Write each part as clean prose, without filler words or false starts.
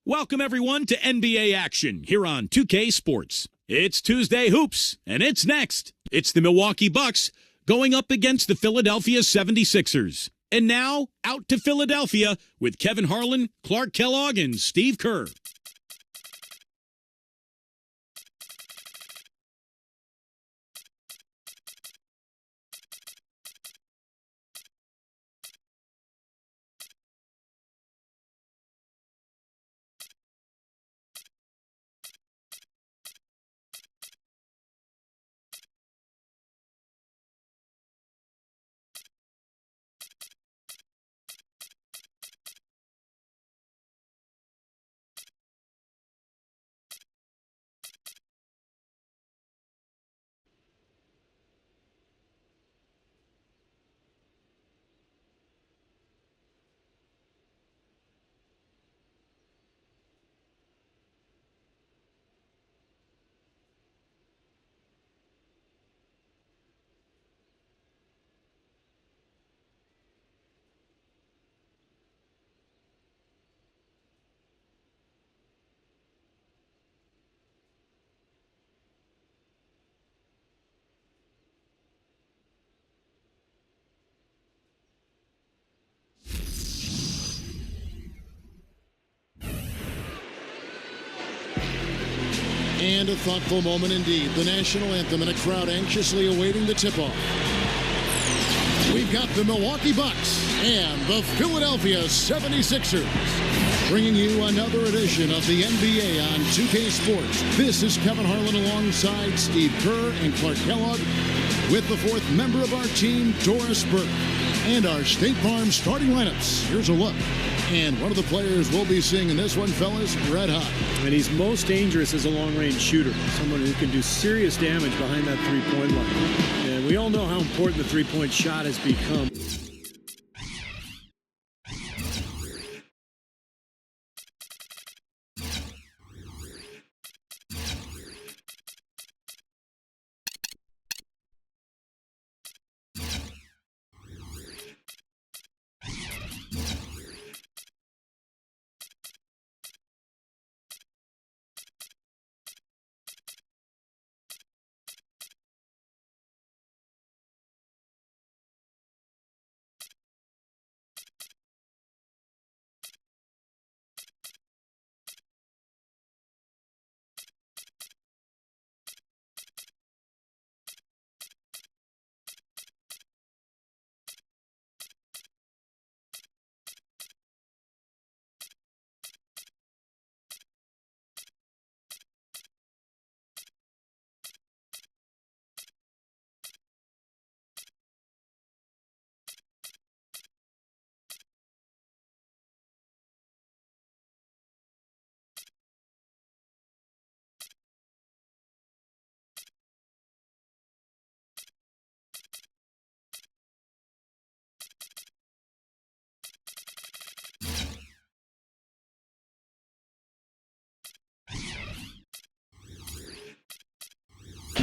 Welcome, everyone, to NBA action here on 2K Sports. It's Tuesday Hoops, and it's next. It's the Milwaukee Bucks going up against the Philadelphia 76ers. And now, out to Philadelphia with Kevin Harlan, Clark Kellogg, and Steve Kerr. And a thoughtful moment indeed. The national anthem and a crowd anxiously awaiting the tip-off. We've got the Milwaukee Bucks and the Philadelphia 76ers. Bringing you another edition of the NBA on 2K Sports. This is Kevin Harlan alongside Steve Kerr and Clark Kellogg with the fourth member of our team, Doris Burke. And our State Farm starting lineups. Here's a look. And one of the players we'll be seeing in this one, fellas, red hot. And he's most dangerous as a long-range shooter, someone who can do serious damage behind that three-point line. And we all know how important the three-point shot has become.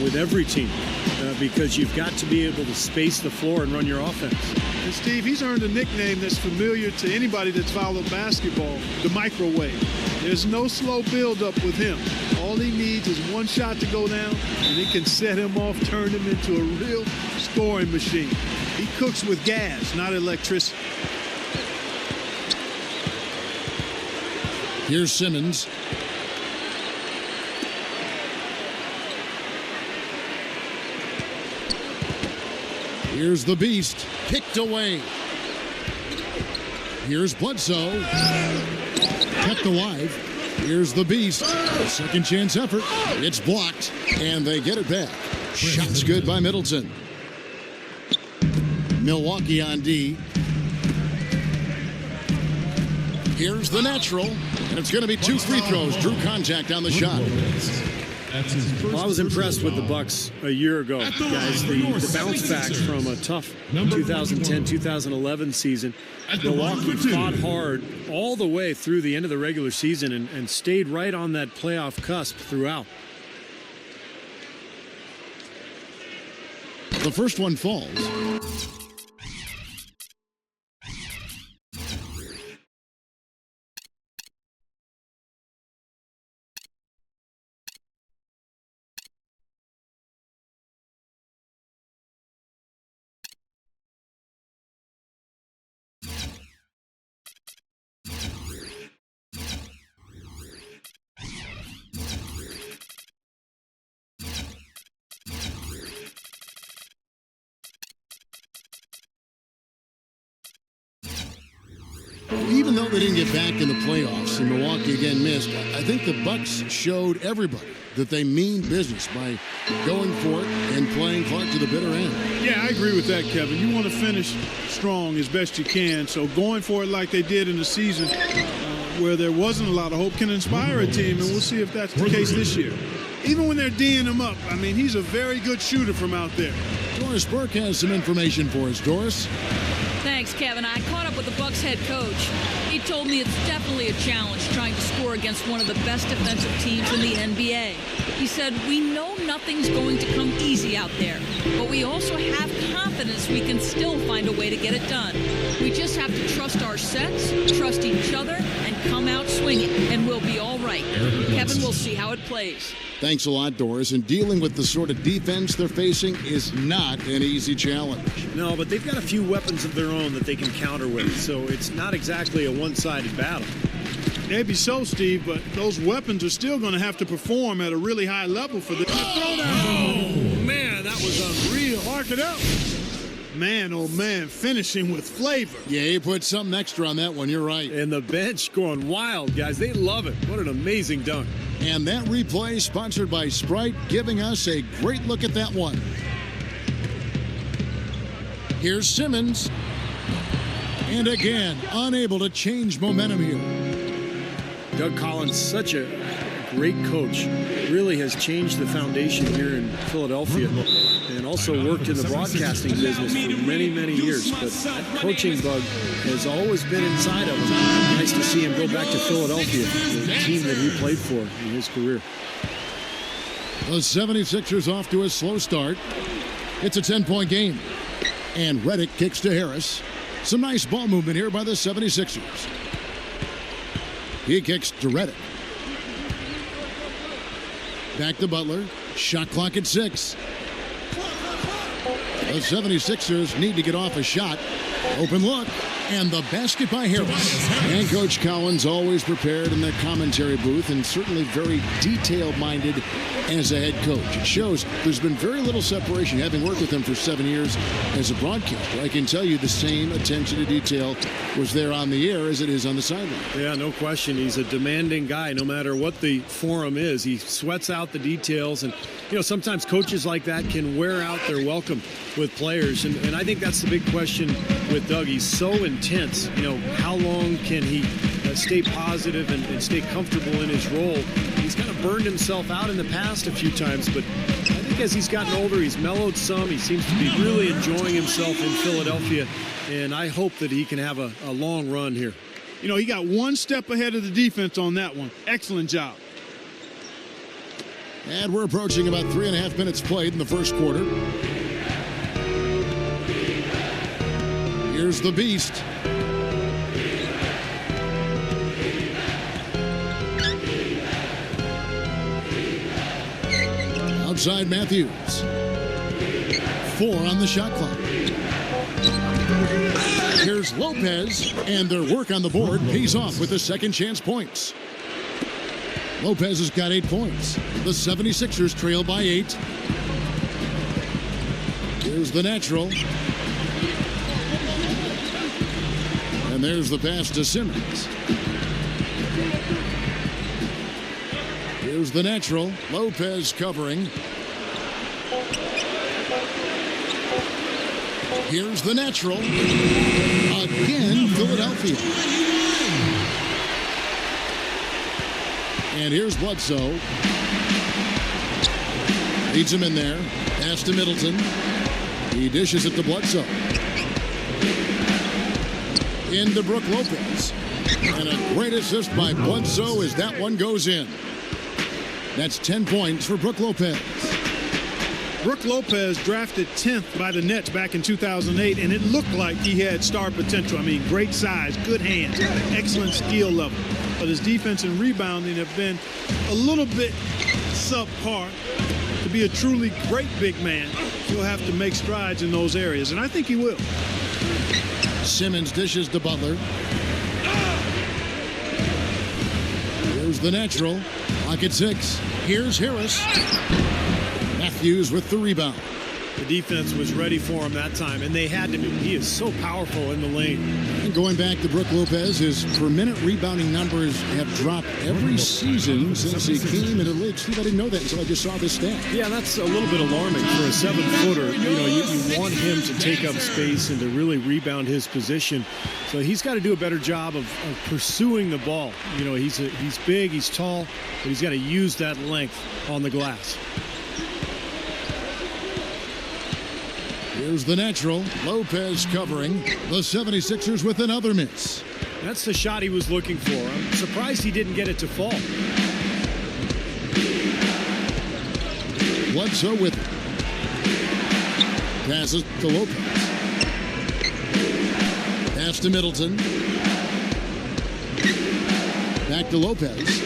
With every team, because you've got to be able to space the floor and run your offense. And Steve, he's earned a nickname that's familiar to anybody that's followed basketball, the microwave. There's no slow build-up with him. All he needs is one shot to go down, and it can set him off, turn him into a real scoring machine. He cooks with gas, not electricity. Here's Simmons. Here's the Beast, kicked away. Here's Bledsoe, kept alive. Here's the Beast, second chance effort. It's blocked, and they get it back. Shots good by Middleton. Milwaukee on D. Here's the natural, and it's going to be two free throws. Drew contact on the shot. Well, I was impressed with the Bucks a year ago, guys. The bounce back from a tough 2010-2011 season. Milwaukee fought hard all the way through the end of the regular season and stayed right on that playoff cusp throughout. The first one falls. Even though they didn't get back in the playoffs and Milwaukee again missed, I think the Bucks showed everybody that they mean business by going for it and playing Clark to the bitter end. Yeah, I agree with that, Kevin. You want to finish strong as best you can, so going for it like they did in the season where there wasn't a lot of hope can inspire a team, and we'll see if that's the case this year. Even when they're D'ing him up, I mean, he's a very good shooter from out there. Doris Burke has some information for us. Doris? Thanks, Kevin. I caught up with the Bucks head coach. He told me it's definitely a challenge trying to score against one of the best defensive teams in the NBA. He said, we know nothing's going to come easy out there, but we also have confidence we can still find a way to get it done. We just have to trust our sets, trust each other, and come out swinging, and we'll be all right. Kevin, we'll see how it plays. Thanks a lot, Doris. And dealing with the sort of defense they're facing is not an easy challenge. No, but they've got a few weapons of their own that they can counter with, so it's not exactly a one-sided battle. Maybe so, Steve, but those weapons are still going to have to perform at a really high level for the Oh, man, that was unreal. Mark it up. Man, oh man, finishing with flavor. Yeah, he put something extra on that one. You're right. And the bench going wild, guys. They love it. What an amazing dunk. And that replay sponsored by Sprite, giving us a great look at that one. Here's Simmons. And again, unable to change momentum here. Doug Collins, such a great coach, really has changed the foundation here in Philadelphia and also worked in the broadcasting business for many, many years. But that coaching bug has always been inside of him. Nice to see him go back to Philadelphia, the team that he played for in his career. The 76ers off to a slow start. It's a 10-point game. And Redick kicks to Harris. Some nice ball movement here by the 76ers. He kicks to Redick. Back to Butler. Shot clock at 6. The 76ers need to get off a shot. Open look. And the basket by Harris. And Coach Collins always prepared in the commentary booth and certainly very detail-minded as a head coach. It shows there's been very little separation. Having worked with him for 7 years as a broadcaster, I can tell you the same attention to detail was there on the air as it is on the sideline. Yeah, no question. He's a demanding guy no matter what the forum is. He sweats out the details. And, you know, sometimes coaches like that can wear out their welcome with players. And I think that's the big question with Doug. He's so intense. You know, how long can he stay positive and stay comfortable in his role? He's kind of burned himself out in the past a few times, but I think as he's gotten older, he's mellowed some. He seems to be really enjoying himself in Philadelphia, and I hope that he can have a long run here. You know, he got one step ahead of the defense on that one. Excellent job. And we're approaching about 3.5 minutes played in the first quarter. Here's the Beast. Outside Matthews. 4 on the shot clock. Here's Lopez, and their work on the board pays off with the second chance points. Lopez has got 8 points. The 76ers trail by 8. Here's the natural. And there's the pass to Simmons. Here's the natural. Lopez covering. Here's the natural. Again, Philadelphia. And here's Bledsoe. Leads him in there. Pass to Middleton. He dishes it to Bledsoe. Into Brook Lopez. And a great assist by Bledsoe as that one goes in. That's 10 points for Brook Lopez. Brook Lopez drafted 10th by the Nets back in 2008, and it looked like he had star potential. I mean, great size, good hands, excellent skill level. But his defense and rebounding have been a little bit subpar. To be a truly great big man, he'll have to make strides in those areas, and I think he will. Simmons dishes to Butler. Here's the natural. Clock at 6. Here's Harris. Matthews with the rebound. the defense was ready for him that time, and they had to be. He is so powerful in the lane. And going back to Brook Lopez, his per-minute rebounding numbers have dropped every season since he came into the league. Steve, I didn't know that until I just saw this stat. Yeah, that's a little bit alarming for a 7-footer. You know, you want him to take up space and to really rebound his position. So he's got to do a better job of pursuing the ball. You know, he's big, he's tall, but he's got to use that length on the glass. Here's the natural. Lopez covering. The 76ers with another miss. That's the shot he was looking for. I'm surprised he didn't get it to fall. Bledsoe with it. Passes to Lopez. Pass to Middleton. Back to Lopez.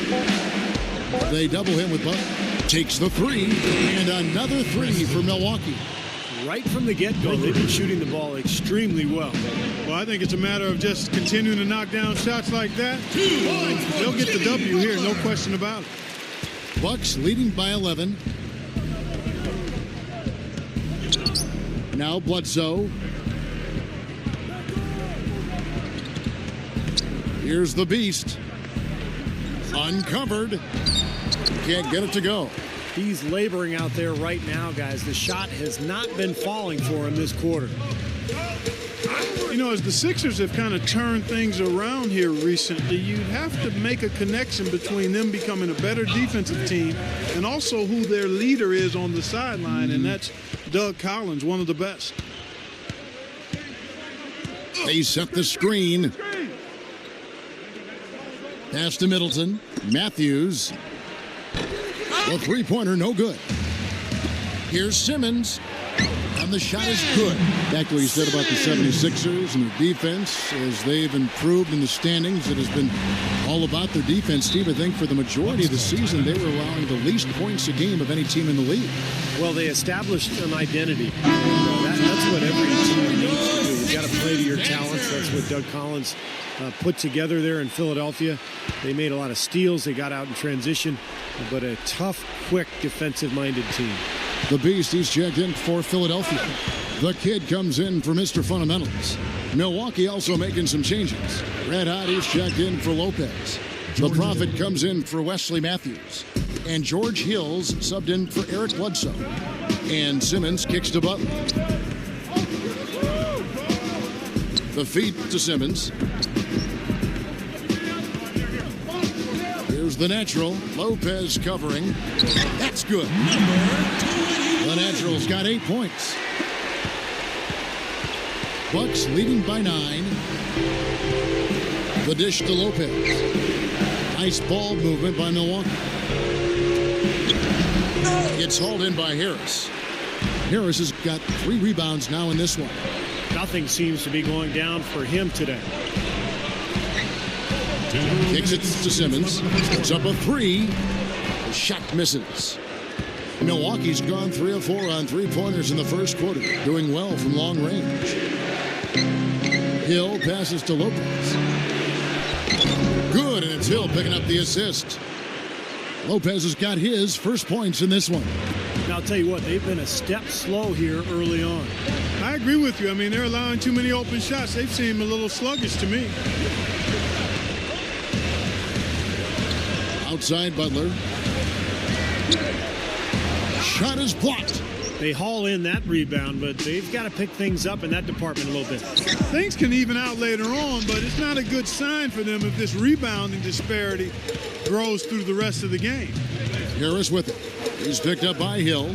They double him with Butler. Takes the three. And another three for Milwaukee. Right from the get-go, they've been shooting the ball extremely well. Well, I think it's a matter of just continuing to knock down shots like that. They'll get the W here, no question about it. Bucks leading by 11. Now Bledsoe. Here's the beast. Uncovered. Can't get it to go. He's laboring out there right now, guys. The shot has not been falling for him this quarter. You know, as the Sixers have kind of turned things around here recently, you have to make a connection between them becoming a better defensive team and also who their leader is on the sideline, and that's Doug Collins, one of the best. They set the screen. Pass to Middleton. Matthews. The three-pointer, no good. Here's Simmons. And the shot is good. Back to what you said about the 76ers and their defense. As they've improved in the standings, it has been all about their defense. Steve, I think for the majority of the season, they were allowing the least points a game of any team in the league. Well, they established an identity. That's what every team needs to do. You've got to play to your talents. That's what Doug Collins put together there in Philadelphia. They made a lot of steals. They got out in transition, but a tough, quick, defensive-minded team. The Beast, he's checked in for Philadelphia. The Kid comes in for Mr. Fundamentals. Milwaukee also making some changes. Red Hot, he's checked in for Lopez. The Prophet comes in for Wesley Matthews. And George Hills subbed in for Eric Bledsoe. And Simmons kicks to Butler. The feed to Simmons. Here's the natural. Lopez covering. That's good. The natural's got 8 points. Bucks leading by 9. The dish to Lopez. Nice ball movement by Milwaukee. It's hauled in by Harris. Harris has got 3 rebounds now in this one. Nothing seems to be going down for him today. Kicks it to Simmons. It's up a 3. The shot misses. Milwaukee's gone 3 of 4 on three-pointers in the first quarter, doing well from long range. Hill passes to Lopez. Good, and it's Hill picking up the assist. Lopez has got his first points in this one. Now, I'll tell you what, they've been a step slow here early on. I agree with you. I mean, they're allowing too many open shots. They've seemed a little sluggish to me. Outside Butler. Shot is blocked. They haul in that rebound, but they've got to pick things up in that department a little bit. Things can even out later on, but it's not a good sign for them if this rebounding disparity grows through the rest of the game. Harris with it. He's picked up by Hill.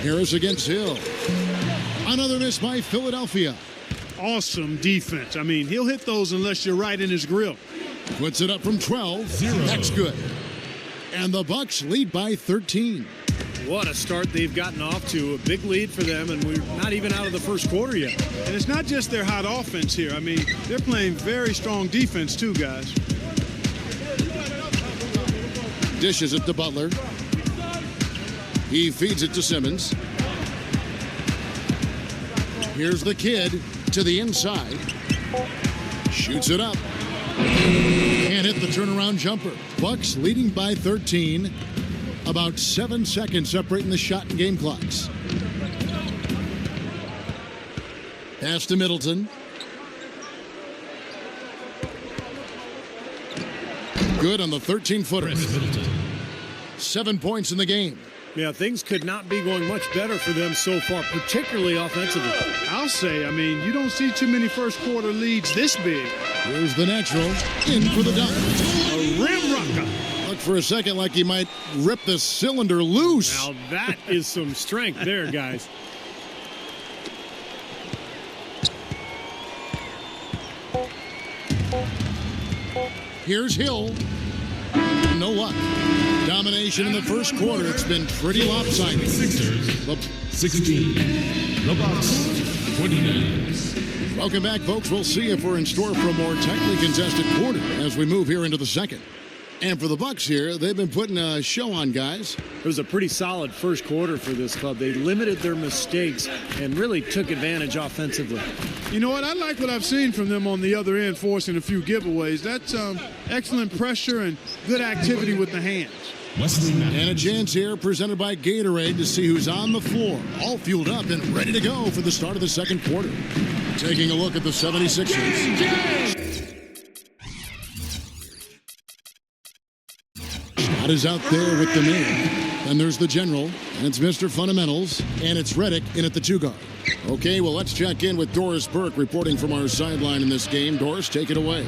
Harris against Hill. Another miss by Philadelphia. Awesome defense. I mean, he'll hit those unless you're right in his grill. Puts it up from 12. That's good. And the Bucks lead by 13. What a start they've gotten off to. A big lead for them, and we're not even out of the first quarter yet. And it's not just their hot offense here. I mean, they're playing very strong defense too, guys. Dishes it to Butler. He feeds it to Simmons. Here's the Kid to the inside. Shoots it up. Can't hit the turnaround jumper. Bucks leading by 13. About 7 seconds separating the shot and game clocks. Pass to Middleton. Good on the 13-footer. 7 points in the game. Yeah, things could not be going much better for them so far, particularly offensively. I'll say, I mean, you don't see too many first quarter leads this big. Here's the natural. In for the dunk. A rim rocker. Looked for a second like he might rip the cylinder loose. Now that is some strength there, guys. Here's Hill. No luck. Domination in the first quarter. It's been pretty lopsided. Sixers, 16. The Bucks, 29. Welcome back, folks. We'll see if we're in store for a more tightly contested quarter as we move here into the second. And for the Bucks here, they've been putting a show on, guys. It was a pretty solid first quarter for this club. They limited their mistakes and really took advantage offensively. You know what? I like what I've seen from them on the other end, forcing a few giveaways. That's excellent pressure and good activity with the hands. And a chance here presented by Gatorade to see who's on the floor. All fueled up and ready to go for the start of the second quarter. Taking a look at the 76ers. Shot is out there with the man. And there's the general. And it's Mr. Fundamentals. And it's Redick in at the 2-guard. Okay, well, let's check in with Doris Burke reporting from our sideline in this game. Doris, take it away.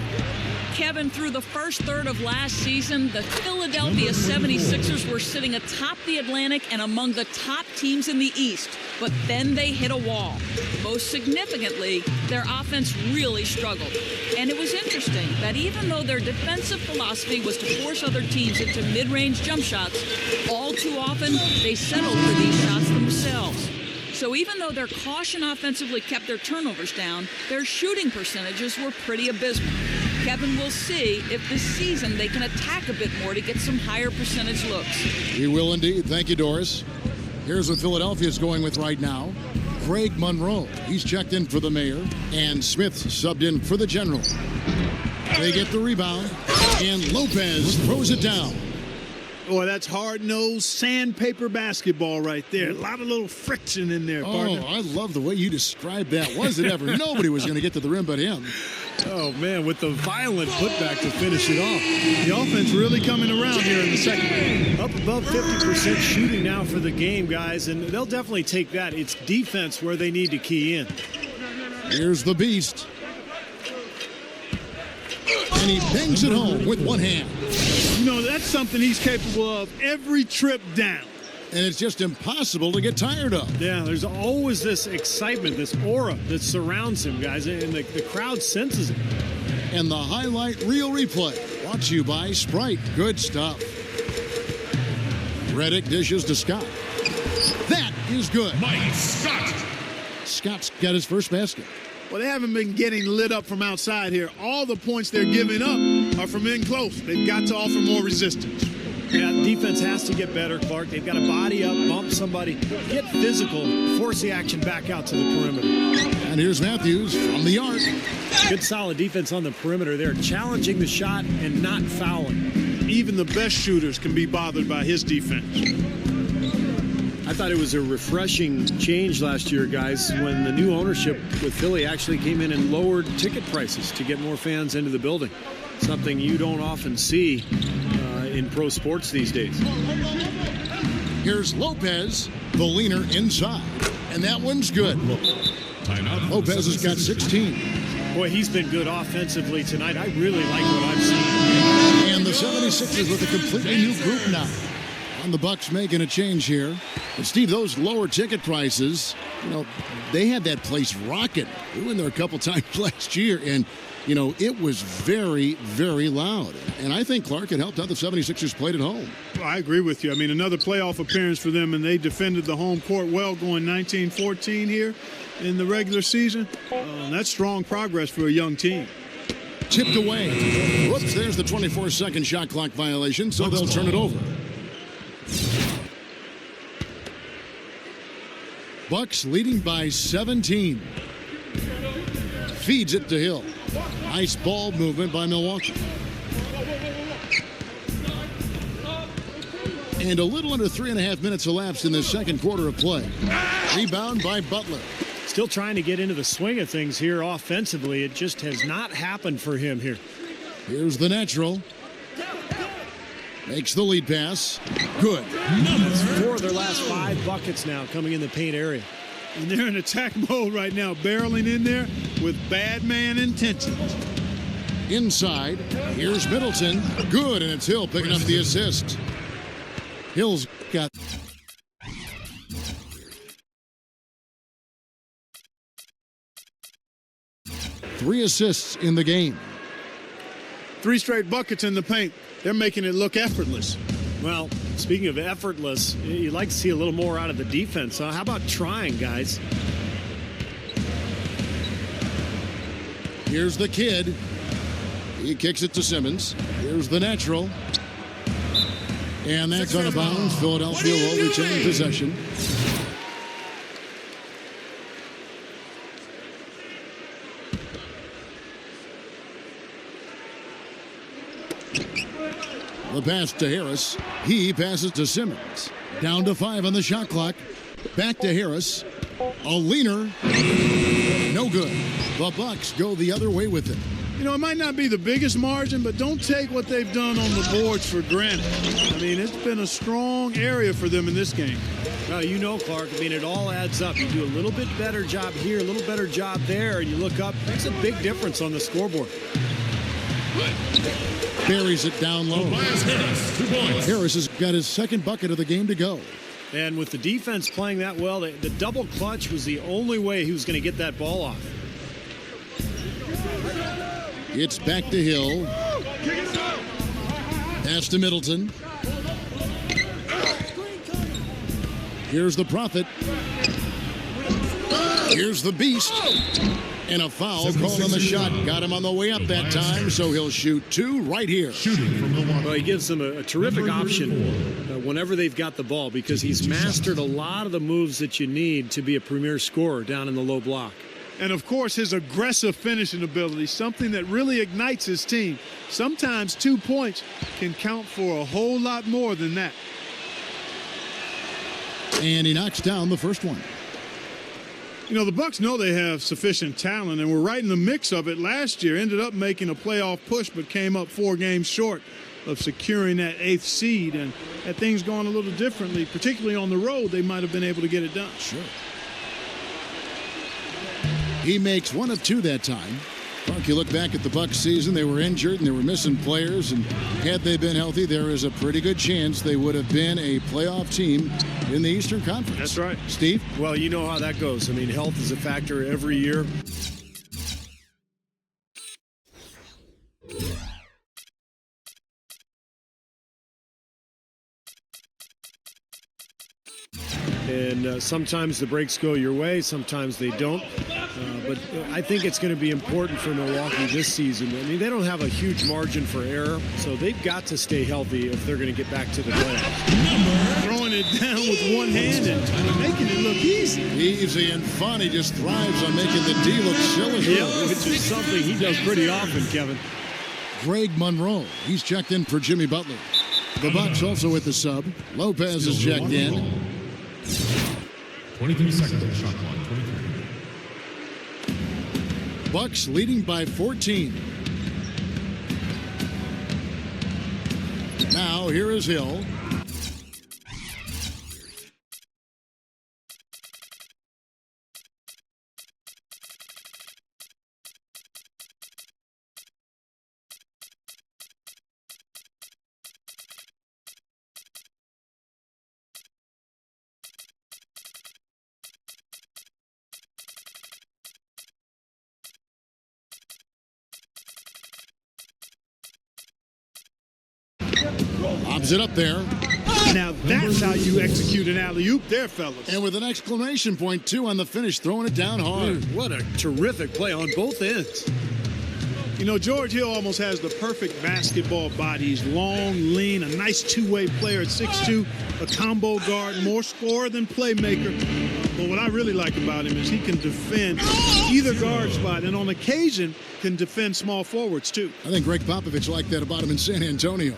Kevin, through the first third of last season, the Philadelphia 76ers were sitting atop the Atlantic and among the top teams in the East. But then they hit a wall. Most significantly, their offense really struggled. And it was interesting that even though their defensive philosophy was to force other teams into mid-range jump shots, all too often they settled for these shots themselves. So even though their caution offensively kept their turnovers down, their shooting percentages were pretty abysmal. Kevin, will see if this season they can attack a bit more to get some higher percentage looks. He will indeed. Thank you, Doris. Here's what Philadelphia's going with right now. Greg Monroe, he's checked in for the mayor, and Smith subbed in for the general. They get the rebound, and Lopez throws it down. Boy, that's hard-nosed sandpaper basketball right there. A lot of little friction in there, partner. Oh, I love the way you described that. Was it ever? Nobody was going to get to the rim but him. Oh, man, with the violent putback to finish it off. The offense really coming around here in the second. Up above 50% shooting now for the game, guys, and they'll definitely take that. It's defense where they need to key in. Here's the beast. And he bangs it home with one hand. You know, that's something he's capable of every trip down. And it's just impossible to get tired of. Yeah, there's always this excitement, this aura that surrounds him, guys, and the crowd senses it. And the highlight reel replay brought to you by Sprite. Good stuff. Redick dishes to Scott. That is good. Mike Scott. Scott's got his first basket. Well, they haven't been getting lit up from outside here. All the points they're giving up are from in close. They've got to offer more resistance. Yeah, defense has to get better, Clark. They've got to body up, bump somebody, get physical, force the action back out to the perimeter. And here's Matthews from the arc. Good solid defense on the perimeter there, challenging the shot and not fouling. Even the best shooters can be bothered by his defense. I thought it was a refreshing change last year, guys, when the new ownership with Philly actually came in and lowered ticket prices to get more fans into the building. Something you don't often see in pro sports these days. Here's Lopez, the leaner inside. And that one's good. Lopez has got 16. Boy, he's been good offensively tonight. I really like what I've seen. And the 76ers with a completely new group now. And the Bucks making a change here. And Steve, those lower ticket prices, you know, they had that place rocking. We went there a couple times last year, and, you know, it was very, very loud. And I think, Clark, it helped how the 76ers played at home. Well, I agree with you. I mean, another playoff appearance for them, and they defended the home court well, going 19-14 here in the regular season. That's strong progress for a young team. Tipped away. Whoops, there's the 24-second shot clock violation, so they'll turn it over. Bucks leading by 17. Feeds it to Hill. Nice ball movement by Milwaukee. And a little under 3.5 minutes elapsed in the second quarter of play. Rebound by Butler. Still trying to get into the swing of things here offensively. It just has not happened for him here. Here's the natural. Makes the lead pass. Good. That's 4 of their last 5 buckets now coming in the paint area. And they're in attack mode right now, barreling in there with bad man intentions. Inside, here's Middleton. Good, and it's Hill picking up the assist. Hill's got... three assists in the game. 3 straight buckets in the paint. They're making it look effortless. Well, speaking of effortless, you'd like to see a little more out of the defense. Huh? How about trying, guys? Here's the kid. He kicks it to Simmons. Here's the natural. And that's out of bounds. Philadelphia will retain possession. The pass to Harris. He passes to Simmons. Down to 5 on the shot clock. Back to Harris. A leaner. No good. The Bucks go the other way with it. You know, it might not be the biggest margin, but don't take what they've done on the boards for granted. I mean, it's been a strong area for them in this game. Well, you know, Clark, I mean, it all adds up. You do a little bit better job here, a little better job there, and you look up. Makes a big difference on the scoreboard. Buries it down low. Harris has got his second bucket of the game to go. And with the defense playing that well, the double clutch was the only way he was going to get that ball off. It's back to Hill. Pass to Middleton. Here's the Prophet. Here's the Beast. And a foul called on the shot. Got him on the way up that time, so he'll shoot 2 right here. Well, he gives them a terrific option whenever they've got the ball because he's mastered a lot of the moves that you need to be a premier scorer down in the low block. And, of course, his aggressive finishing ability, something that really ignites his team. Sometimes 2 points can count for a whole lot more than that. And he knocks down the first one. You know, the Bucks know they have sufficient talent, and were right in the mix of it last year. Ended up making a playoff push, but came up 4 games short of securing that 8th seed. And had things gone a little differently, particularly on the road, they might have been able to get it done. Sure. He makes 1 of 2 that time. Mark, you look back at the Bucks season, they were injured and they were missing players, and had they been healthy, there is a pretty good chance they would have been a playoff team in the Eastern Conference. That's right. Steve? Well, you know how that goes. I mean, health is a factor every year. And sometimes the breaks go your way, sometimes they don't. But I think it's going to be important for Milwaukee this season. I mean, they don't have a huge margin for error, so they've got to stay healthy if they're going to get back to the playoffs. Throwing it down with one hand and making it look easy. Easy, and Fonny just thrives on making the D look silly. Yeah, which is something he does pretty often, Kevin. Greg Monroe, he's checked in for Jimmy Butler. The Bucks also with the sub. Lopez is checked in. 23 seconds on shot clock. 23. Bucks leading by 14. Now here is Hill. Lobs it up there. Now that's how you execute an alley-oop there, fellas. And with an exclamation point, too, on the finish, throwing it down hard. What a terrific play on both ends. You know, George Hill almost has the perfect basketball body. He's long, lean, a nice two-way player at 6'2", a combo guard, more scorer than playmaker. But what I really like about him is he can defend either guard spot, and on occasion can defend small forwards, too. I think Greg Popovich liked that about him in San Antonio.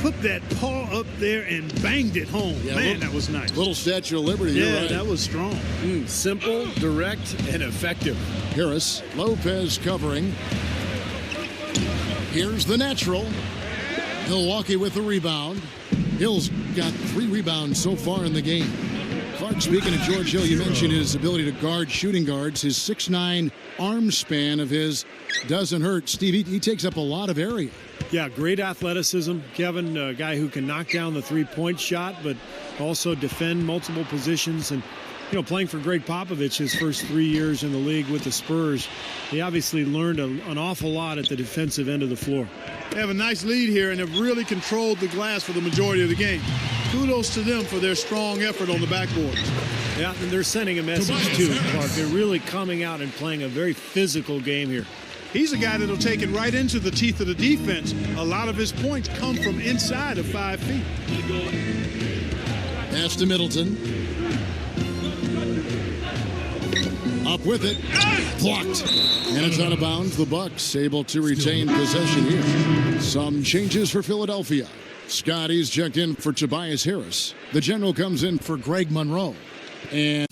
put that paw up there and banged it home. Yeah, Man, that was nice. Little Statue of Liberty. Yeah, you're right. that was strong. Simple, direct, and effective. Harris, Lopez covering. Here's the natural. Milwaukee with the rebound. Hill's got 3 rebounds so far in the game. Clark, speaking of George Hill, you mentioned his ability to guard shooting guards. His 6'9" arm span of his doesn't hurt. Steve, he takes up a lot of area. Yeah, great athleticism. Kevin, a guy who can knock down the three-point shot, but also defend multiple positions. And, playing for Greg Popovich his first 3 years in the league with the Spurs, he obviously learned an awful lot at the defensive end of the floor. They have a nice lead here and have really controlled the glass for the majority of the game. Kudos to them for their strong effort on the backboard. Yeah, and they're sending a message too, Clark. They're really coming out and playing a very physical game here. He's a guy that'll take it right into the teeth of the defense. A lot of his points come from inside of 5 feet. Pass to Middleton. Up with it. Blocked. And it's out of bounds. The Bucks able to retain possession here. Some changes for Philadelphia. Scotty's checked in for Tobias Harris. The general comes in for Greg Monroe. And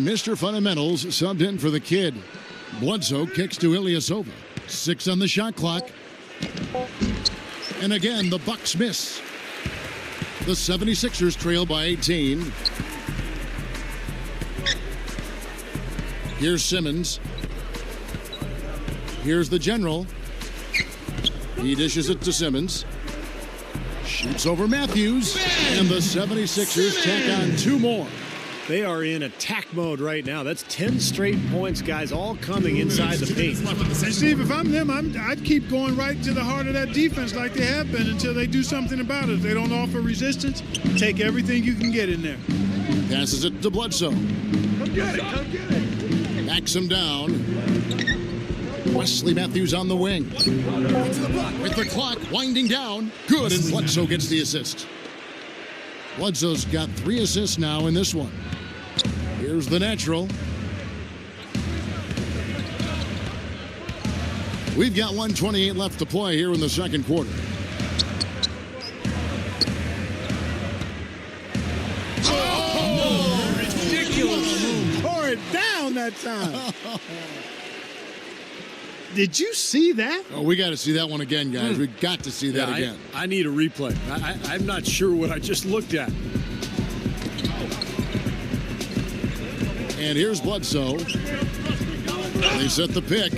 Mr. Fundamentals subbed in for the kid. Bledsoe kicks to Ilyasova. 6 on the shot clock. And again, the Bucks miss. The 76ers trail by 18. Here's Simmons. Here's the general. He dishes it to Simmons. Shoots over Matthews. And the 76ers tack on 2 more. They are in attack mode right now. That's 10 straight points, guys, all coming inside the paint. Steve, if I'm them, I'd keep going right to the heart of that defense like they have been until they do something about it. If they don't offer resistance, take everything you can get in there. Passes it to Bledsoe. Come get it, come get it. Backs him down. Wesley Matthews on the wing. With the clock winding down. Good, and Bledsoe gets the assist. Bledsoe's got 3 assists now in this one. Here's the natural. We've got 1:28 left to play here in the second quarter. Oh, ridiculous. Tore it down that time. Did you see that? Oh, we got to see that one again, guys. We got to see that again. I need a replay. I'm not sure what I just looked at. And here's Bledsoe. They set the pick.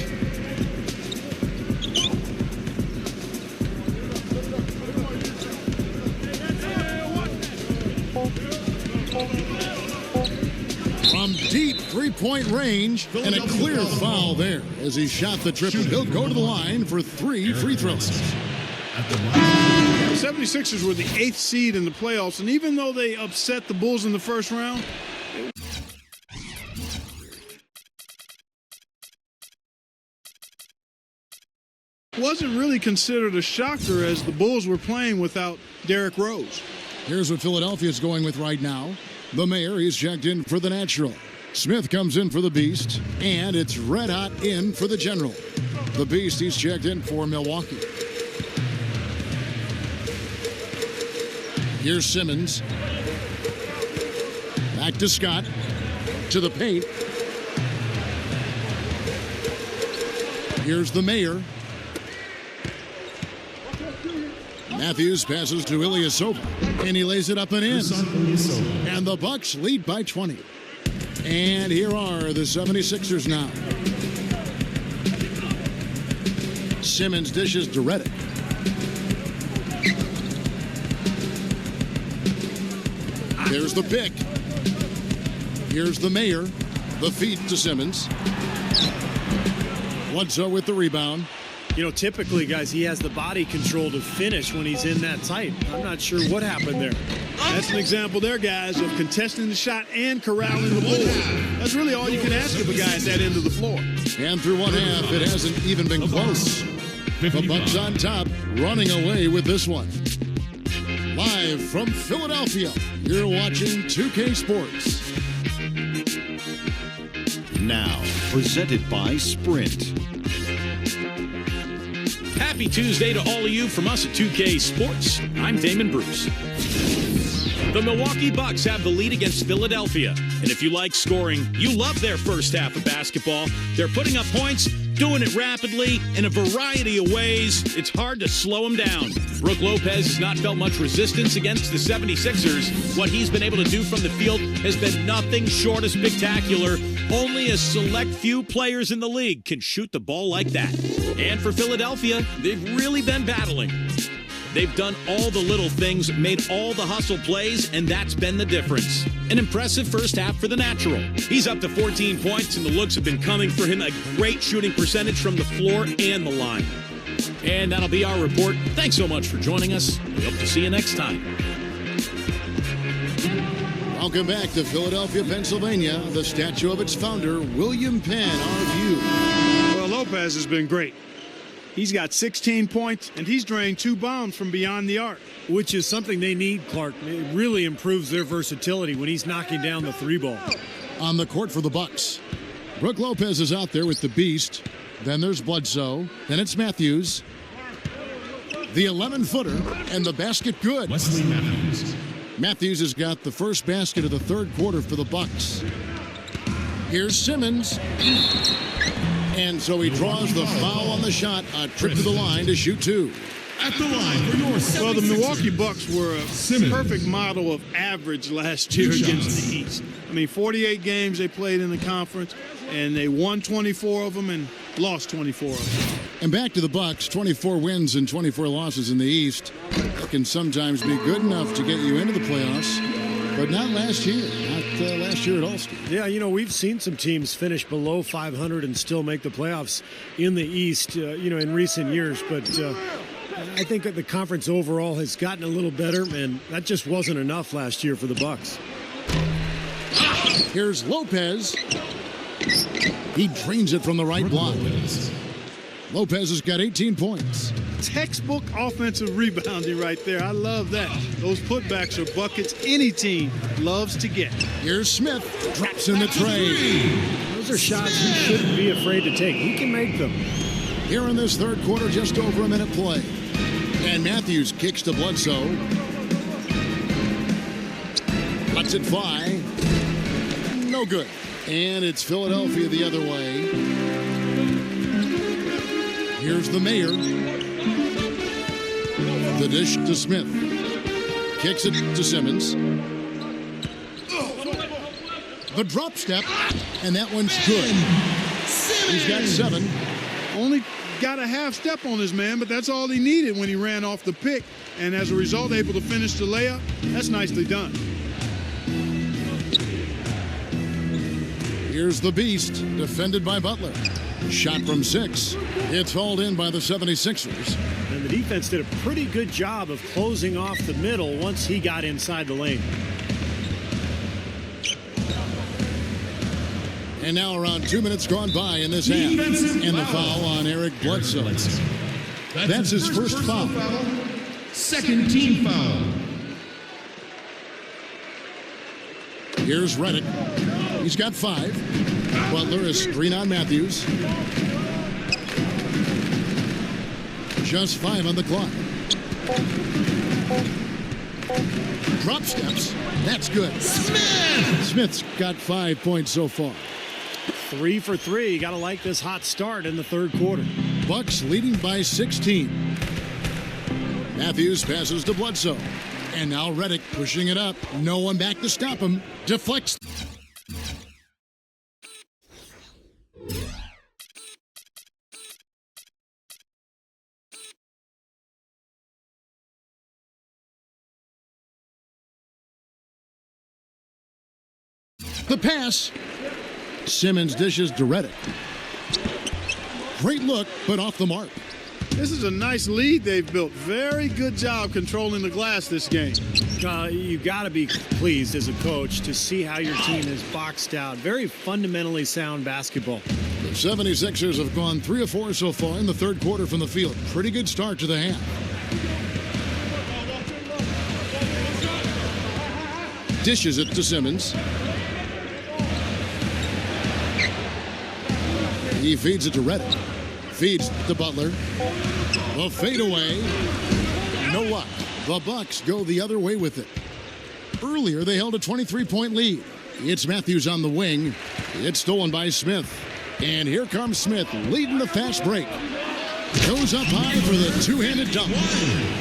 From deep three-point range, and a clear foul there as he shot the triple. He'll go to the line for 3 free throws. The 76ers were the 8th seed in the playoffs, and even though they upset the Bulls in the first round, it wasn't really considered a shocker as the Bulls were playing without Derrick Rose. Here's what Philadelphia's going with right now. The mayor, he's checked in for the natural. Smith comes in for the Beast, and it's red hot in for the general. The Beast, he's checked in for Milwaukee. Here's Simmons. Back to Scott. To the paint. Here's the mayor. Matthews passes to Ilyasova, and he lays it up and in. And the Bucks lead by 20. And here are the 76ers now. Simmons dishes to Redick. There's the pick. Here's the mayor. The feed to Simmons. Bledsoe with the rebound. You know, typically, guys, he has the body control to finish when he's in that tight. I'm not sure what happened there. That's an example there, guys, of contesting the shot and corralling the ball. That's really all you can ask of a guy at that end of the floor. And through one half, it hasn't even been close. The Bucks on top, running away with this one. Live from Philadelphia, you're watching 2K Sports. Now, presented by Sprint. Happy Tuesday to all of you from us at 2K Sports. I'm Damon Bruce. The Milwaukee Bucks have the lead against Philadelphia. And if you like scoring, you love their first half of basketball. They're putting up points, doing it rapidly, in a variety of ways. It's hard to slow them down. Brook Lopez has not felt much resistance against the 76ers. What he's been able to do from the field has been nothing short of spectacular. Only a select few players in the league can shoot the ball like that. And for Philadelphia, they've really been battling. They've done all the little things, made all the hustle plays, and that's been the difference. An impressive first half for the natural. He's up to 14 points, and the looks have been coming for him. A great shooting percentage from the floor and the line. And that'll be our report. Thanks so much for joining us. We hope to see you next time. Welcome back to Philadelphia, Pennsylvania. The statue of its founder, William Penn, our view. Well, Lopez has been great. He's got 16 points, and he's drained 2 bombs from beyond the arc. Which is something they need, Clark. It really improves their versatility when he's knocking down the 3-ball. On the court for the Bucks, Brook Lopez is out there with the Beast. Then there's Bledsoe. Then it's Matthews. The 11-footer, and the basket good. Wesley Matthews. Matthews has got the first basket of the third quarter for the Bucks. Here's Simmons. And so he draws the foul on the shot, a trip to the line to shoot 2. At the line for your 76ers. Well, the Milwaukee Bucks were a perfect model of average last year against the East. I mean, 48 games they played in the conference, and they won 24 of them and lost 24 of them. And back to the Bucks, 24 wins and 24 losses in the East. That can sometimes be good enough to get you into the playoffs, but not last year. Not last year at all, Steve. Yeah, you know, we've seen some teams finish below 500 and still make the playoffs in the East, in recent years. But I think that the conference overall has gotten a little better, and that just wasn't enough last year for the Bucks. Here's Lopez. He drains it from the right block. Lopez has got 18 points. Textbook offensive rebounding right there. I love that. Those putbacks are buckets any team loves to get. Here's Smith. Drops in the tray. Those are shots he shouldn't be afraid to take. He can make them. Here in this third quarter, just over a minute play. And Matthews kicks to Bledsoe. Lets it fly. No good. And it's Philadelphia the other way. Here's the mayor. The dish to Smith. Kicks it to Simmons. The drop step. And that one's good. He's got 7. Only got a half step on his man, but that's all he needed when he ran off the pick. And as a result, able to finish the layup. That's nicely done. Here's the Beast, defended by Butler. Shot from 6. It's hauled in by the 76ers. And the defense did a pretty good job of closing off the middle once he got inside the lane. And now around 2 minutes gone by in this half. And the foul on Eric Bledsoe. That's his first foul. Second team foul. Here's Redick. He's got 5. Butler is screen on Matthews. Just 5 on the clock. Drop steps. That's good. Smith's got 5 points so far. 3 for 3. Got to like this hot start in the third quarter. Bucks leading by 16. Matthews passes to Bledsoe. And now Redick pushing it up. No one back to stop him. Deflects. The pass. Simmons dishes to Redick. Great look, but off the mark. This is a nice lead they've built. Very good job controlling the glass this game. You got to be pleased as a coach to see how your team is boxed out. Very fundamentally sound basketball. The 76ers have gone 3 of 4 so far in the third quarter from the field. Pretty good start to the half. Dishes it to Simmons. He feeds it to Reddick. Feeds to Butler. The fadeaway. No luck. The Bucks go the other way with it. Earlier, they held a 23-point lead. It's Matthews on the wing. It's stolen by Smith. And here comes Smith, leading the fast break. Goes up high for the two-handed dunk.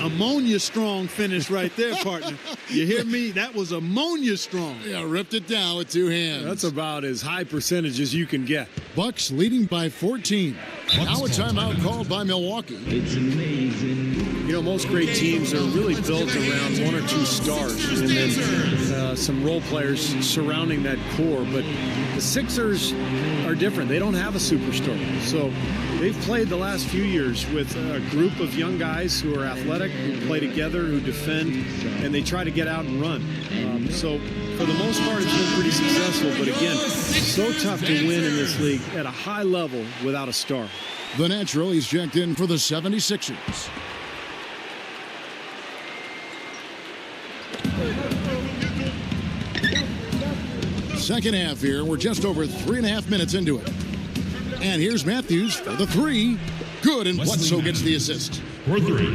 Ammonia strong finish right there, partner. You hear me? That was ammonia strong. Yeah, ripped it down with two hands. That's about as high percentage as you can get. Bucks leading by 14. Now a timeout called by Milwaukee. It's amazing. You know, most great teams are really built around one or two stars and then some role players surrounding that core. But the Sixers are different. They don't have a superstar. So they've played the last few years with a group of young guys who are athletic, who play together, who defend, and they try to get out and run. So for the most part, it's been pretty successful. But again, so tough to win in this league at a high level without a star. The natural, he's checked in for the 76ers. Second half here. We're just over 3.5 minutes into it. And here's Matthews for the three. Good, and Bledsoe gets the assist. For three.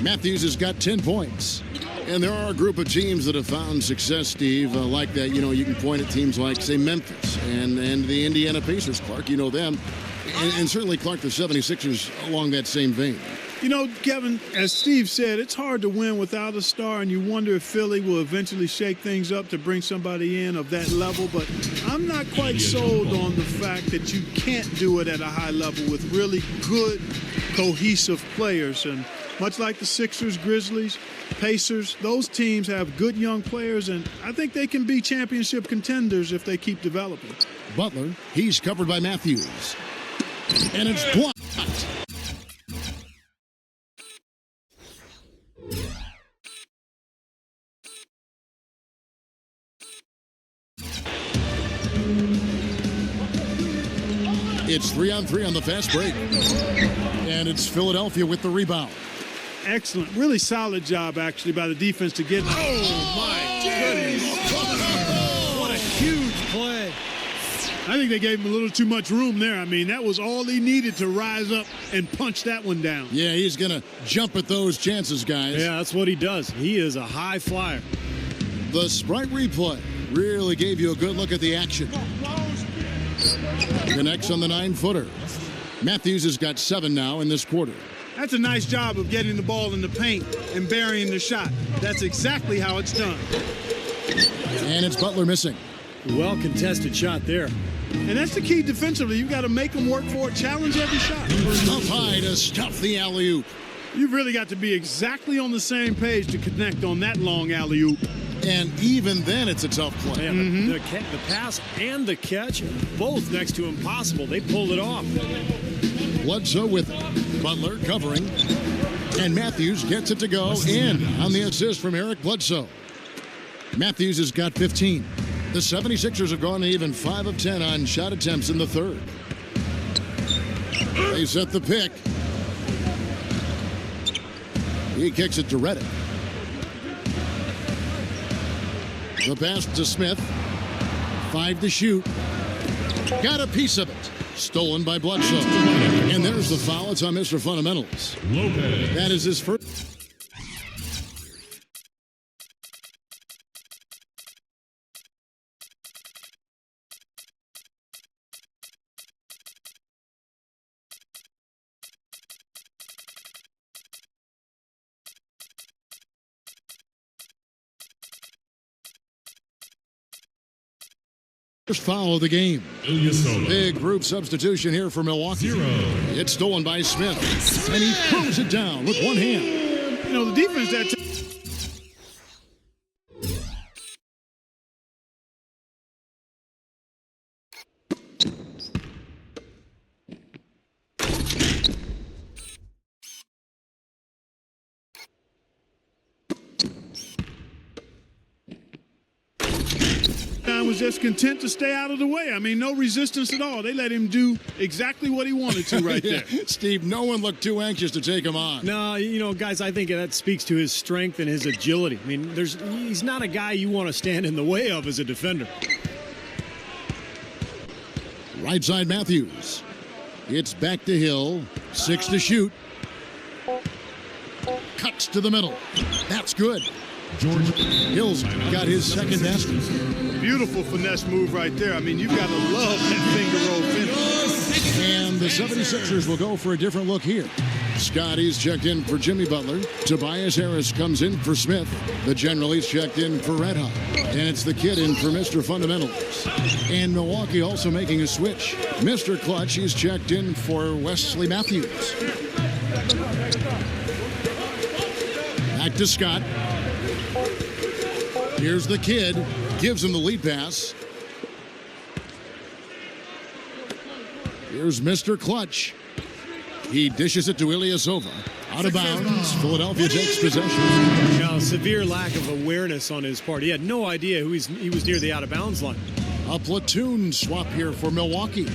Matthews has got 10 points. And there are a group of teams that have found success, Steve, like that. You know, you can point at teams like, say, Memphis and the Indiana Pacers, Clark. You know them. And certainly, Clark, the 76ers along that same vein. You know, Kevin, as Steve said, it's hard to win without a star, and you wonder if Philly will eventually shake things up to bring somebody in of that level. But I'm not quite sold on the fact that you can't do it at a high level with really good, cohesive players. And much like the Sixers, Grizzlies, Pacers, those teams have good young players, and I think they can be championship contenders if they keep developing. Butler, he's covered by Matthews. And it's blocked. It's 3-on-3 on the fast break. And it's Philadelphia with the rebound. Excellent. Really solid job, actually, by the defense to get... Oh, my goodness. What a huge play. I think they gave him a little too much room there. I mean, that was all he needed to rise up and punch that one down. Yeah, he's going to jump at those chances, guys. Yeah, that's what he does. He is a high flyer. The Sprite replay really gave you a good look at the action. Connects on the 9-footer. Matthews has got 7 now in this quarter. That's a nice job of getting the ball in the paint and burying the shot. That's exactly how it's done. And it's Butler missing. Well-contested shot there. And that's the key defensively. You've got to make them work for it, challenge every shot. Up high to stuff the alley-oop. You've really got to be exactly on the same page to connect on that long alley-oop. And even then, it's a tough play. Yeah, the pass and the catch, both next to impossible. They pulled it off. Bledsoe with it. Butler covering. And Matthews gets it to go in on the assist from Eric Bledsoe. Matthews has got 15. The 76ers have gone even 5 of 10 on shot attempts in the third. They set the pick. He kicks it to Reddick. The pass to Smith. 5 to shoot. Got a piece of it. Stolen by Bledsoe. And there's the foul. It's on Mr. Fundamentals. Lopez. That is his first. First foul of the game. Big group substitution here for Milwaukee. It's stolen by Smith. And he throws it down with one hand. You know, the defense that was just content to stay out of the way. I mean, no resistance at all. They let him do exactly what he wanted to right Yeah, there. Steve, no one looked too anxious to take him on. No, you know, guys, I think that speaks to his strength and his agility. I mean, he's not a guy you want to stand in the way of as a defender. Right side Matthews. It's back to Hill. 6 to shoot. Cuts to the middle. That's good. Hill's got his second basket. Beautiful finesse move right there. I mean, you've got to love that finger roll finish. And the 76ers will go for a different look here. Scotty's checked in for Jimmy Butler. Tobias Harris comes in for Smith. The general's checked in for Red Hot. And it's the kid in for Mr. Fundamentals. And Milwaukee also making a switch. Mr. Clutch, he's checked in for Wesley Matthews. Back to Scott. Here's the kid. Gives him the lead pass. Here's Mr. Clutch. He dishes it to Ilyasova. Out of bounds. Philadelphia takes possession. Now, severe lack of awareness on his part. He had no idea he was near the out-of-bounds line. A platoon swap here for Milwaukee.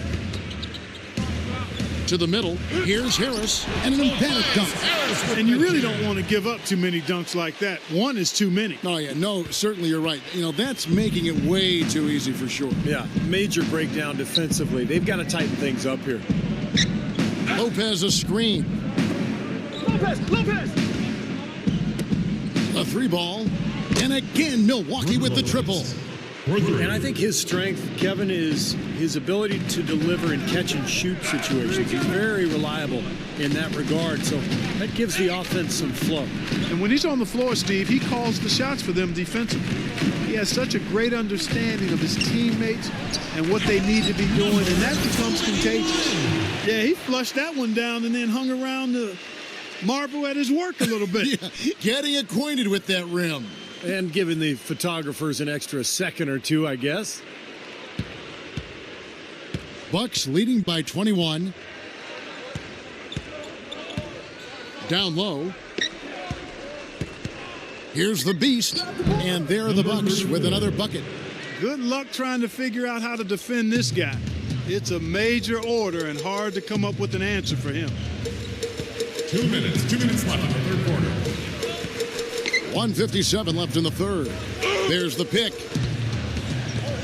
To the middle. Here's Harris. And an emphatic dunk. And you really don't want to give up too many dunks like that. One is too many. Oh, yeah. No, certainly you're right. You know, that's making it way too easy for sure. Yeah, major breakdown defensively. They've got to tighten things up here. Lopez a screen. Lopez! A 3-ball. And again, Milwaukee with the triple. And I think his strength, Kevin, is his ability to deliver in catch-and-shoot situations. He's very reliable in that regard, so that gives the offense some flow. And when he's on the floor, Steve, he calls the shots for them defensively. He has such a great understanding of his teammates and what they need to be doing, and that becomes contagious. Yeah, he flushed that one down and then hung around to marvel at his work a little bit. Yeah, getting acquainted with that rim. And giving the photographers an extra second or two, I guess. Bucks leading by 21. Down low. Here's the beast. And there are the Bucks with another bucket. Good luck trying to figure out how to defend this guy. It's a major order and hard to come up with an answer for him. 2 minutes left in the third quarter. 1:57 left in the third. There's the pick.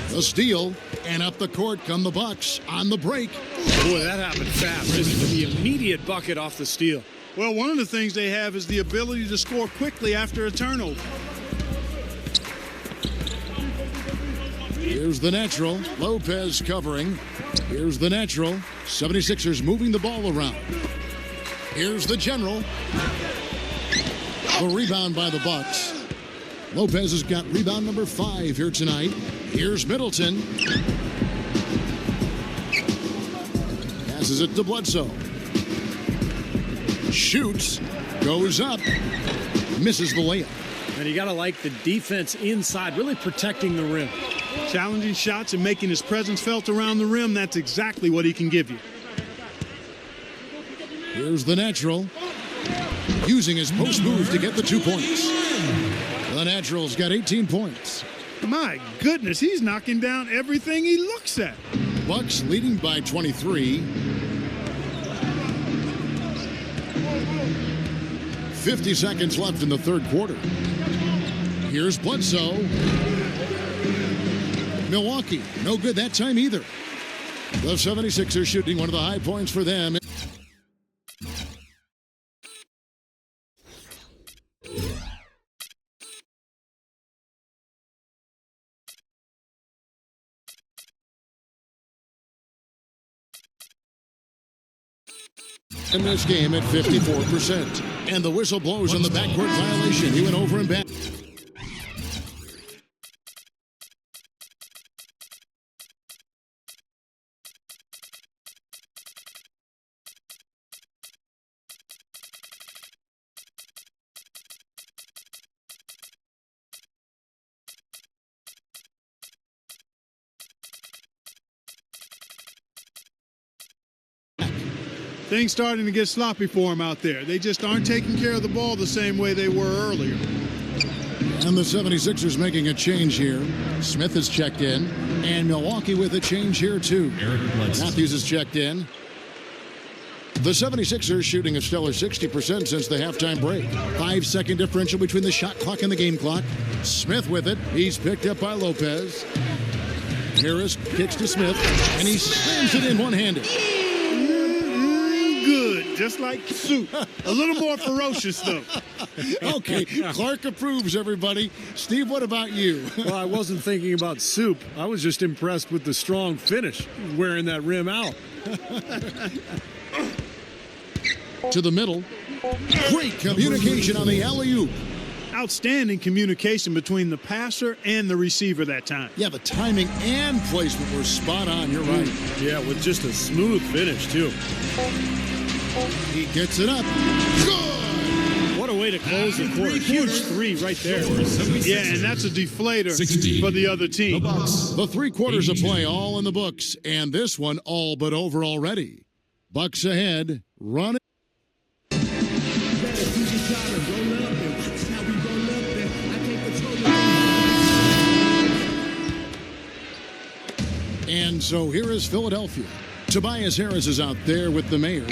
The steal. And up the court come the Bucks on the break. Boy, that happened fast. Just the immediate bucket off the steal. Well, one of the things they have is the ability to score quickly after a turnover. Here's the natural. Lopez covering. Here's the natural. 76ers moving the ball around. Here's the general. The rebound by the Bucks. Lopez has got rebound number 5 here tonight. Here's Middleton. Passes it to Bledsoe. Shoots. Goes up. Misses the layup. And you got to like the defense inside, really protecting the rim. Challenging shots and making his presence felt around the rim, that's exactly what he can give you. Here's the natural. Using his post move to get the 2 points. The natural's got 18 points. My goodness, he's knocking down everything he looks at. Bucks leading by 23. 50 seconds left in the third quarter. Here's Bledsoe. Milwaukee, no good that time either. The 76ers shooting one of the high points for them. In this game at 54%. And the whistle blows on the backcourt violation. He went over and back. Things starting to get sloppy for him out there. They just aren't taking care of the ball the same way they were earlier. And the 76ers making a change here. Smith has checked in. And Milwaukee with a change here, too. Matthews has checked in. The 76ers shooting a stellar 60% since the halftime break. 5-second differential between the shot clock and the game clock. Smith with it. He's picked up by Lopez. Harris kicks to Smith, and he slams it in one-handed. Good, just like soup. A little more ferocious, though. Okay, Clark approves, everybody. Steve, what about you? Well, I wasn't thinking about soup. I was just impressed with the strong finish, wearing that rim out. To the middle. Great communication on the alley-oop. Outstanding communication between the passer and the receiver that time. Yeah, the timing and placement were spot on. You're right. Yeah, with just a smooth finish, too. He gets it up. Good! What a way to close the quarter. Huge three right there. Yeah, and that's a deflator for the other team. The 3 quarters of play all in the books, and this one all but over already. Bucks ahead. Run it. And so here is Philadelphia. Tobias Harris is out there with the mayor.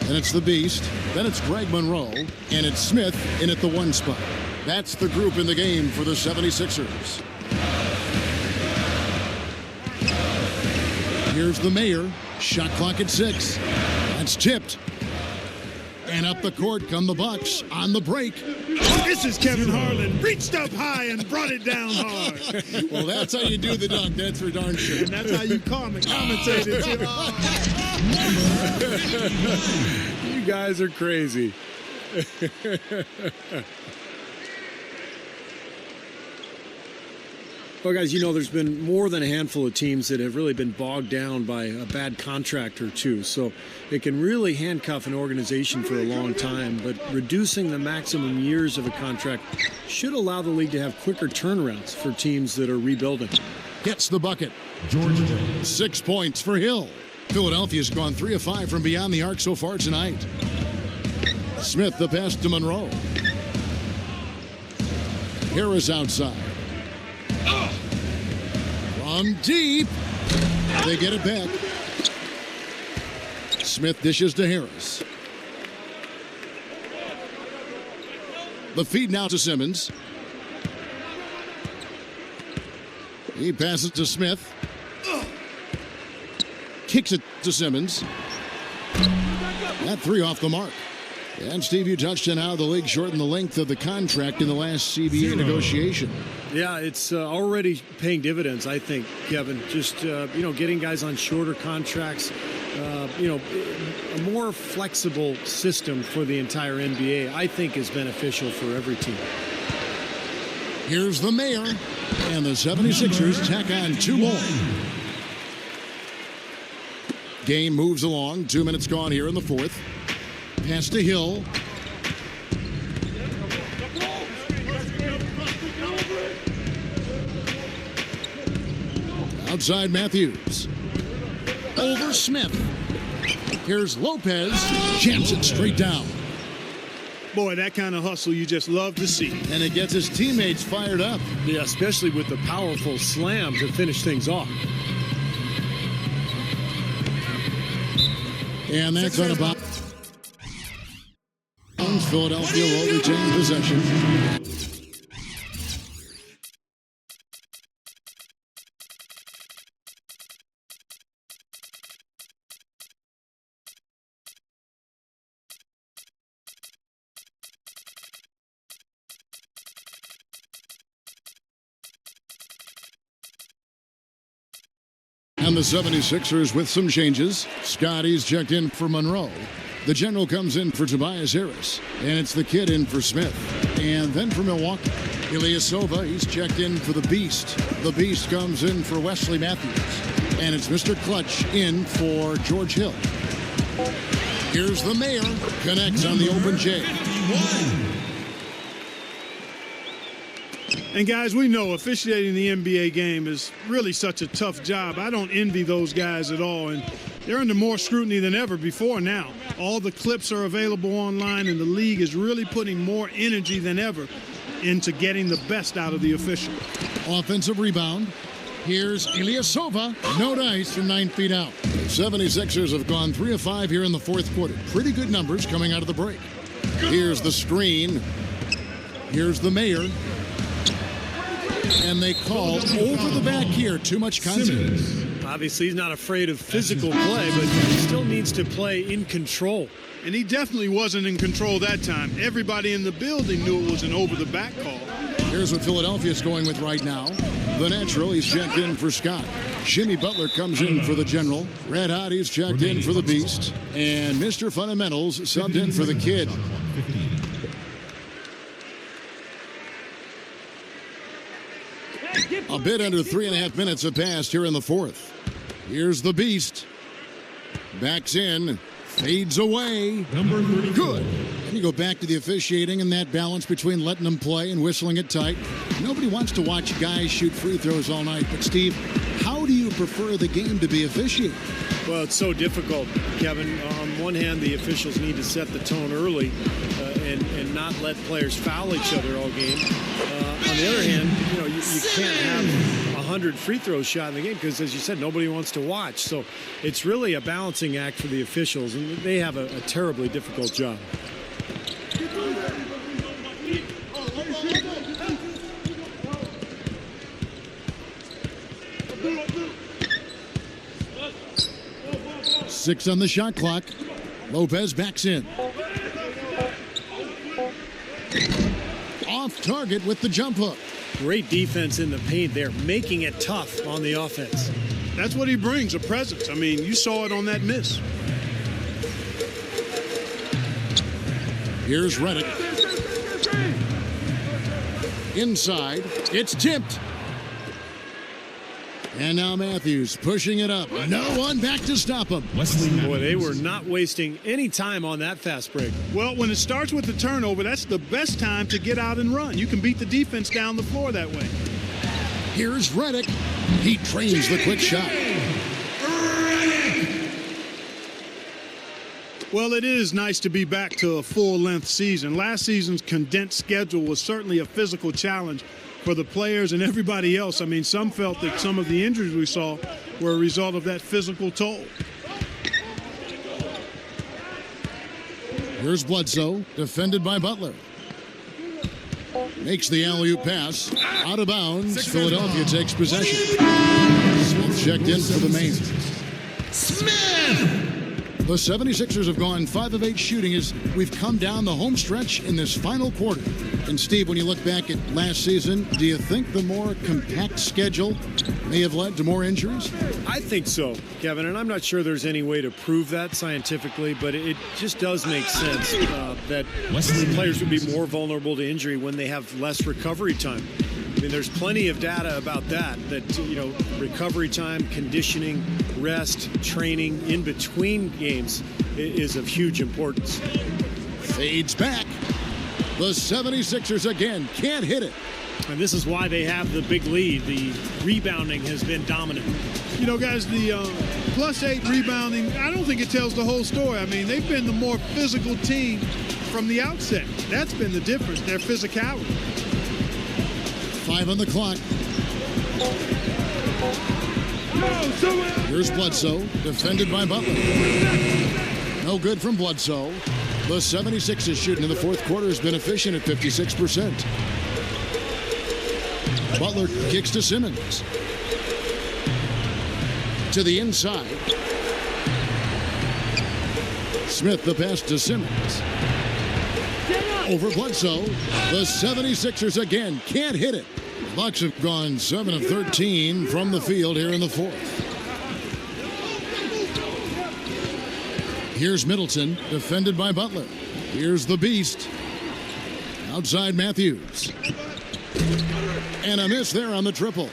And it's the Beast. Then it's Greg Monroe. And it's Smith in at the 1 spot. That's the group in the game for the 76ers. Here's the mayor. Shot clock at 6. That's tipped. And up the court come the Bucks on the break. This is Kevin Harlan. Reached up high and brought it down hard. Well, that's how you do the dunk. That's for darn sure. And that's how you commentate it, too. You guys are crazy. Well, guys, you know, there's been more than a handful of teams that have really been bogged down by a bad contract or two. So it can really handcuff an organization for a long time. But reducing the maximum years of a contract should allow the league to have quicker turnarounds for teams that are rebuilding. Gets the bucket. Georgia. 6 points for Hill. Philadelphia's gone 3 of 5 from beyond the arc so far tonight. Smith the pass to Monroe. Harris outside. From deep. They get it back. Smith dishes to Harris. The feed now to Simmons. He passes to Smith. Kicks it to Simmons. That 3 off the mark. And Steve, you touched on how the league shortened the length of the contract in the last CBA negotiation. Yeah, it's already paying dividends, I think, Kevin. Just, getting guys on shorter contracts, a more flexible system for the entire NBA, I think is beneficial for every team. Here's the mayor, and the 76ers tack on 2 more. Game moves along. 2 minutes gone here in the 4th. Pass to Hill. Outside Matthews. Over Smith. Here's Lopez. Jams it straight down. Boy, that kind of hustle you just love to see. And it gets his teammates fired up. Yeah, especially with the powerful slam to finish things off. And that's on about. Philadelphia will retain possession. And the 76ers with some changes. Scotty's checked in for Monroe. The general comes in for Tobias Harris. And it's the kid in for Smith. And then for Milwaukee, Ilyasova, he's checked in for the Beast. The Beast comes in for Wesley Matthews. And it's Mr. Clutch in for George Hill. Here's the mayor. Connects on the open J. And guys, we know officiating the NBA game is really such a tough job. I don't envy those guys at all. And they're under more scrutiny than ever before now. All the clips are available online, and the league is really putting more energy than ever into getting the best out of the official. Offensive rebound. Here's Ilyasova. No dice from 9 feet out. The 76ers have gone 3 of 5 here in the fourth quarter. Pretty good numbers coming out of the break. Here's the screen. Here's the mayor. And they call over the back here. Too much contact. Obviously, he's not afraid of physical play, but he still needs to play in control. And he definitely wasn't in control that time. Everybody in the building knew it was an over-the-back call. Here's what Philadelphia's going with right now. The natural, he's checked in for Scott. Jimmy Butler comes in for the general. Red Hot, he's checked in for the Beast. And Mr. Fundamentals subbed in for the kid. A bit under 3.5 minutes have passed here in the fourth. Here's the Beast. Backs in. Fades away. Number 34. Good. And you go back to the officiating and that balance between letting them play and whistling it tight. Nobody wants to watch guys shoot free throws all night. But, Steve, how do you prefer the game to be officiated? Well, it's so difficult, Kevin. On one hand, the officials need to set the tone early and not let players foul each other all game. On the other hand, you can't have 100 free throws shot in the game because, as you said, nobody wants to watch. So it's really a balancing act for the officials, and they have a terribly difficult job. Six on the shot clock. Lopez backs in. Off target with the jump hook. Great defense in the paint there, making it tough on the offense. That's what he brings, a presence. I mean, you saw it on that miss. Here's Redick. Inside. It's tipped. And now Matthews pushing it up. No one back to stop him. Boy, they were not wasting any time on that fast break. Well, when it starts with the turnover, that's the best time to get out and run. You can beat the defense down the floor that way. Here's Redick. He trains the quick shot. Well, it is nice to be back to a full-length season. Last season's condensed schedule was certainly a physical challenge for the players and everybody else. I mean, some felt that some of the injuries we saw were a result of that physical toll. Here's Bledsoe, defended by Butler. Makes the alley-oop pass. Out of bounds. Philadelphia takes possession. Smith checked in for the main. Smith! The 76ers have gone 5 of 8 shooting as we've come down the home stretch in this final quarter. And Steve, when you look back at last season, do you think the more compact schedule may have led to more injuries? I think so, Kevin, and I'm not sure there's any way to prove that scientifically, but it just does make sense that players would be more vulnerable to injury when they have less recovery time. I mean, there's plenty of data about that, recovery time, conditioning, rest, training in between games is of huge importance. Fades back. The 76ers again can't hit it. And this is why they have the big lead. The rebounding has been dominant. You know, guys, the +8 rebounding, I don't think it tells the whole story. I mean, they've been the more physical team from the outset. That's been the difference, their physicality. 5 on the clock. Here's Bledsoe, defended by Butler. No good from Bledsoe. The 76ers shooting in the fourth quarter has been efficient at 56%. Butler kicks to Simmons. To the inside. Smith the pass to Simmons. Over Bledsoe. The 76ers again can't hit it. The Bucks have gone 7 of 13 from the field here in the fourth. Here's Middleton, defended by Butler. Here's the Beast. Outside Matthews. And a miss there on the triple.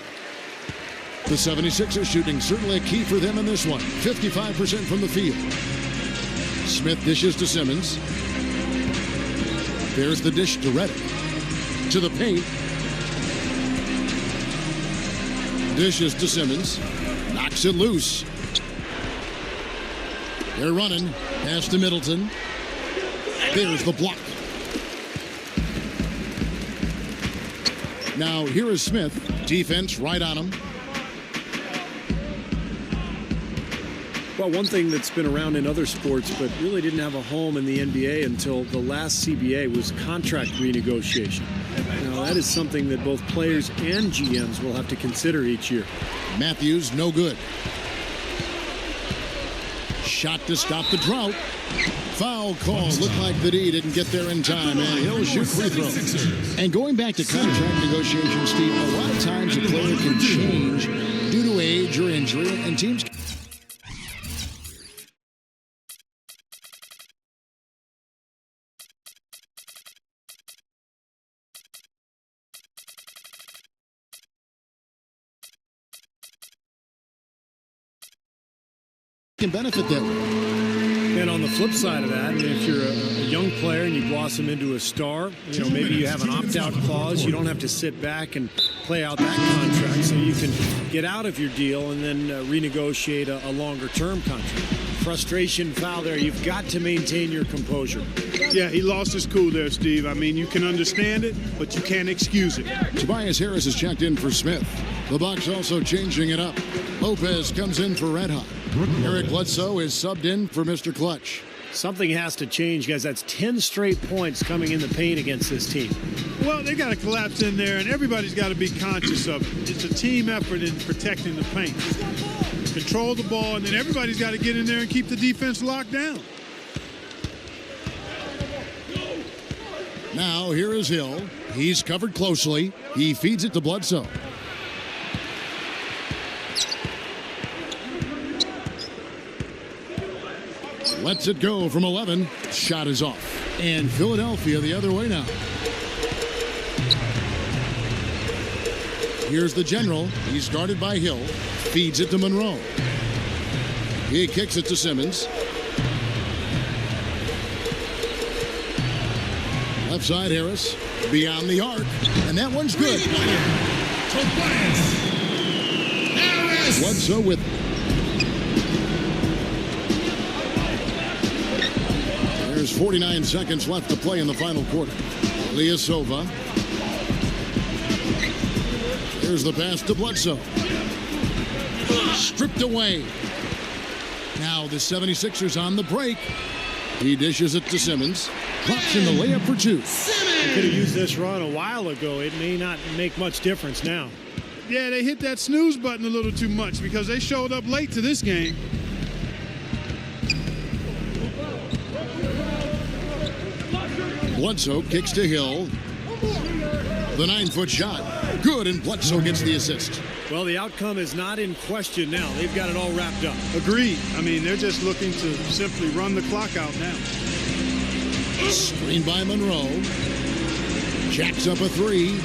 The 76ers shooting certainly a key for them in this one. 55% from the field. Smith dishes to Simmons. There's the dish to Redick. To the paint. Dishes to Simmons. Knocks it loose. They're running. Pass to Middleton. There's the block. Now here is Smith. Defense right on him. Well, one thing that's been around in other sports but really didn't have a home in the NBA until the last CBA was contract renegotiation. Now, that is something that both players and GMs will have to consider each year. Matthews, no good. Shot to stop the drought. Foul call. Looked like the D didn't get there in time, and he'll shoot free throw. And going back to contract negotiations, Steve, a lot of times a player can change due to age or injury, and teams can benefit that way. And on the flip side of that, if you're a young player and you blossom into a star, maybe you have an opt-out clause. You don't have to sit back and play out that contract, so you can get out of your deal and then renegotiate a longer-term contract. Frustration foul there. You've got to maintain your composure. Yeah, he lost his cool there, Steve. I mean, you can understand it, but you can't excuse it. Tobias Harris is checked in for Smith. The Bucks also changing it up. Lopez comes in for Red Hot. Eric Bledsoe is subbed in for Mr. Clutch. Something has to change, guys. That's 10 straight points coming in the paint against this team. Well, they got to collapse in there, and everybody's got to be conscious of it. It's a team effort in protecting the paint. Control the ball, and then everybody's got to get in there and keep the defense locked down. Now here is Hill. He's covered closely. He feeds it to Bledsoe. Lets it go from 11. Shot is off. And Philadelphia the other way now. Here's the general. He's guarded by Hill. Feeds it to Monroe. He kicks it to Simmons. Left side Harris. Beyond the arc. And that one's good. Bledsoe with There's 49 seconds left to play in the final quarter. Ilyasova. Here's the pass to Bledsoe. Stripped away. Now the 76ers on the break. He dishes it to Simmons. Drops in the layup for two. They could have used this run a while ago. It may not make much difference now. Yeah, they hit that snooze button a little too much because they showed up late to this game. Bledsoe kicks to Hill. The 9-foot shot. Good, and Bledsoe gets the assist. Well, the outcome is not in question now. They've got it all wrapped up. Agreed. I mean, they're just looking to simply run the clock out now. Screen by Monroe. Jacks up a three.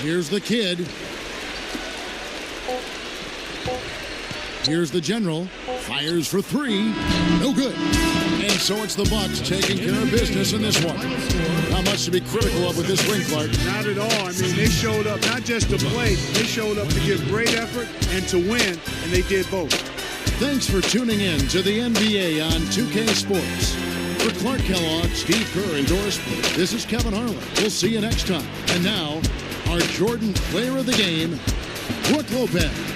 Here's the kid. Here's the general. Fires for three. No good. And so it's the Bucks taking care of business in this one. Not much to be critical of with this win, Clark. Not at all. I mean, they showed up not just to play. They showed up to give great effort and to win, and they did both. Thanks for tuning in to the NBA on 2K Sports. For Clark Kellogg, Steve Kerr, and Doris, this is Kevin Harlan. We'll see you next time. And now, our Jordan Player of the Game, Brook Lopez.